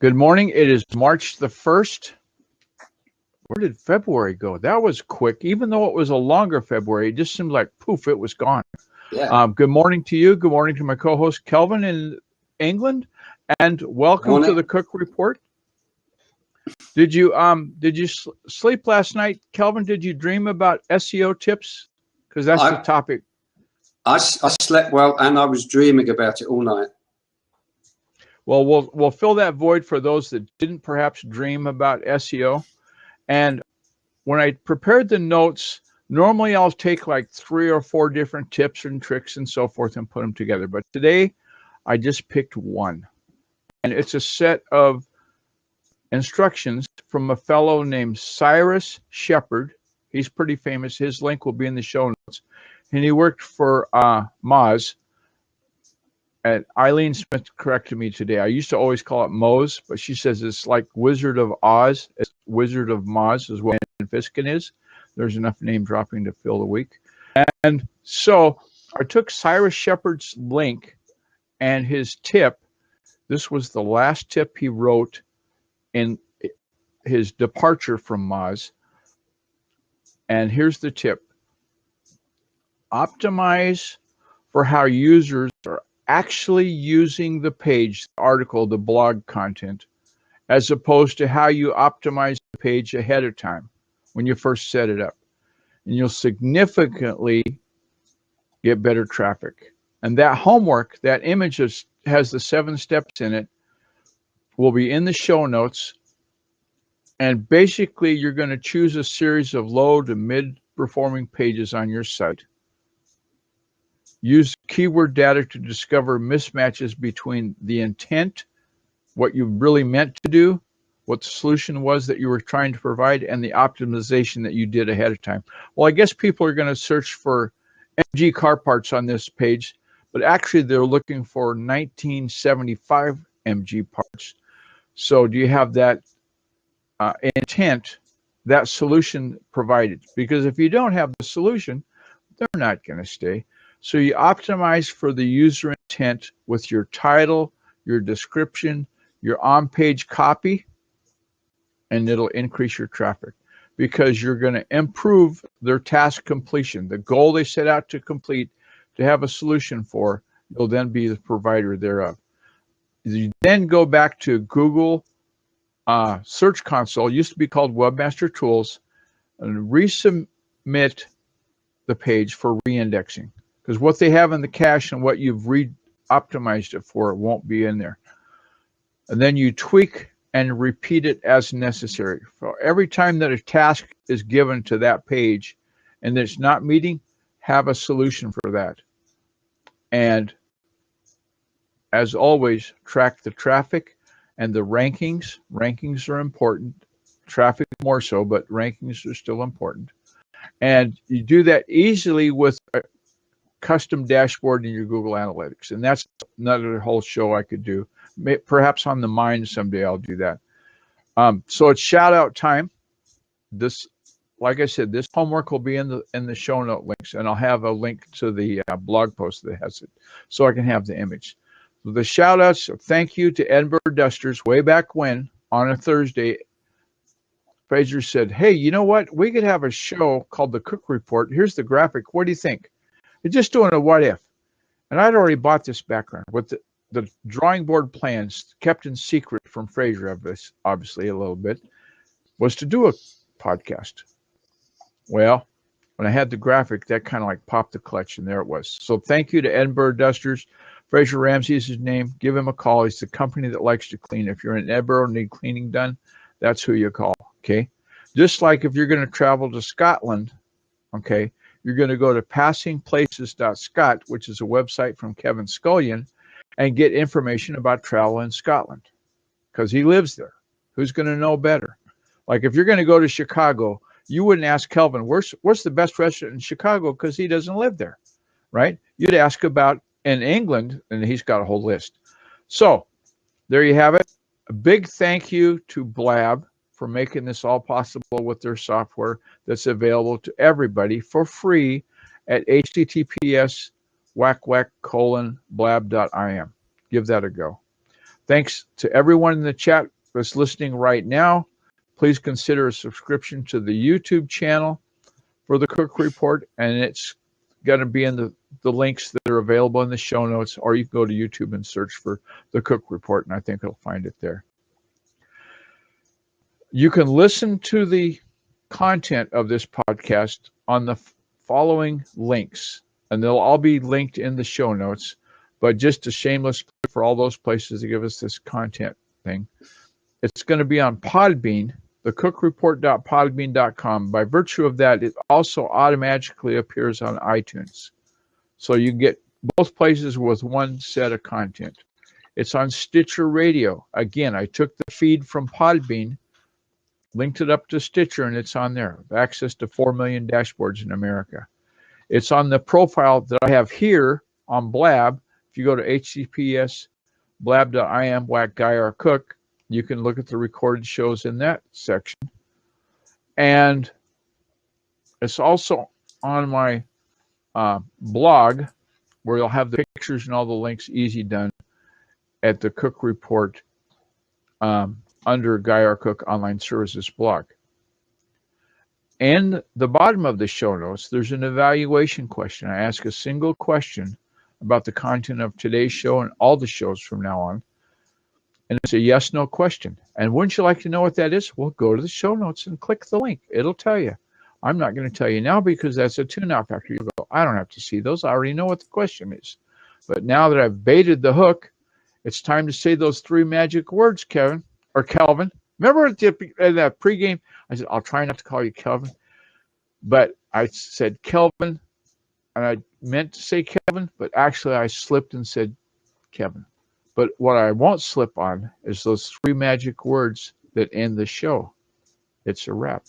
Good morning. It is March the 1st. Where did February go? That was quick. Even though it was a longer February, it just seemed like poof, it was gone. Yeah. Good morning to you. Good morning to my co-host Kelvin in England, and welcome Morning. to the Cook Report. Did you sleep last night, Kelvin? Did you dream about SEO tips? Because that's the topic. I slept well, and I was dreaming about it all night. Well, we'll fill that void for those that didn't perhaps dream about SEO. And when I prepared the notes, normally I'll take like 3 or 4 different tips and tricks and so forth and put them together. But today I just picked one. And it's a set of instructions from a fellow named Cyrus Shepard. He's pretty famous. His link will be in the show notes. And he worked for Moz. And Eileen Smith corrected me today. I used to always call it Moz, but she says it's like Wizard of Oz. It's Wizard of Moz is what Fiskin is. There's enough name dropping to fill the week. And so I took Cyrus Shepard's link and his tip. This was the last tip he wrote in his departure from Moz. And here's the tip. Optimize for how users are actually using the page, the article, the blog content, as opposed to how you optimize the page ahead of time when you first set it up. And you'll significantly get better traffic. And that homework, that image has the 7 steps in it, will be in the show notes. And basically, you're going to choose a series of low to mid-performing pages on your site. Use keyword data to discover mismatches between the intent, what you really meant to do, what the solution was that you were trying to provide, and the optimization that you did ahead of time. Well, I guess people are going to search for MG car parts on this page, but actually they're looking for 1975 MG parts. So do you have that intent, that solution provided? Because if you don't have the solution, they're not going to stay. So you optimize for the user intent with your title, your description, your on-page copy, and it'll increase your traffic because you're going to improve their task completion. The goal they set out to complete, to have a solution for, you'll then be the provider thereof. You then go back to Google Search Console, used to be called Webmaster Tools, and resubmit the page for reindexing. Because what they have in the cache and what you've re-optimized it for, it won't be in there. And then you tweak and repeat it as necessary. For every time that a task is given to that page and it's not meeting, have a solution for that. And as always, track the traffic and the rankings. Rankings are important. Traffic more so, but rankings are still important. And you do that easily with a custom dashboard in your Google Analytics. And that's another whole show I could do. Perhaps on the mind someday I'll do that. So it's shout out time. This, like I said, this homework will be in the show note links, and I'll have a link to the blog post that has it, so I can have the image. So the shout outs, thank you to Edinburgh Dusters. Way back when, on a Thursday, Fraser said, hey, you know what? We could have a show called the Cook Report. Here's the graphic. What do you think? They're just doing a what if. And I'd already bought this background with the drawing board plans kept in secret from Fraser of this, obviously a little bit, was to do a podcast. Well, when I had the graphic, that kind of like popped the clutch, and there it was. So thank you to Edinburgh Dusters. Fraser Ramsey is his name. Give him a call. He's the company that likes to clean. If you're in Edinburgh and need cleaning done, that's who you call, okay? Just like if you're going to travel to Scotland, okay, you're going to go to passingplaces.scot, which is a website from Kevin Scullion, and get information about travel in Scotland because he lives there. Who's going to know better? Like if you're going to go to Chicago, you wouldn't ask Kelvin, what's the best restaurant in Chicago, because he doesn't live there, right? You'd ask about in England, and he's got a whole list. So there you have it. A big thank you to Blab for making this all possible with their software that's available to everybody for free at https://blab.im. Give that a go. Thanks to everyone in the chat that's listening right now. Please consider a subscription to the YouTube channel for the Cook Report, and it's going to be in the links that are available in the show notes, or you can go to YouTube and search for the Cook Report, and I think you'll find it there. You can listen to the content of this podcast on the following links, and they'll all be linked in the show notes, but just a shameless plug for all those places to give us this content thing. It's going to be on Podbean, thecookreport.podbean.com. By virtue of that, it also automatically appears on iTunes. So you get both places with one set of content. It's on Stitcher Radio. Again, I took the feed from Podbean, linked it up to Stitcher, and it's on there. Access to 4 million dashboards in America. It's on the profile that I have here on Blab. If you go to https blab.im/guyrcook, you can look at the recorded shows in that section. And it's also on my blog, where you'll have the pictures and all the links easy done at the Cook Report under Guy R. Cook Online Services blog. And the bottom of the show notes, there's an evaluation question. I ask a single question about the content of today's show and all the shows from now on. And it's a yes/no question. And wouldn't you like to know what that is? Well, go to the show notes and click the link. It'll tell you. I'm not going to tell you now because that's a tune-out factor. You'll go, I don't have to see those. I already know what the question is. But now that I've baited the hook, it's time to say those 3 magic words, Kevin, or Kelvin. Remember at that pregame, I said, I'll try not to call you Kelvin. But I said Kelvin, and I meant to say Kevin, but actually I slipped and said Kevin. But what I won't slip on is those 3 magic words that end the show. It's a wrap.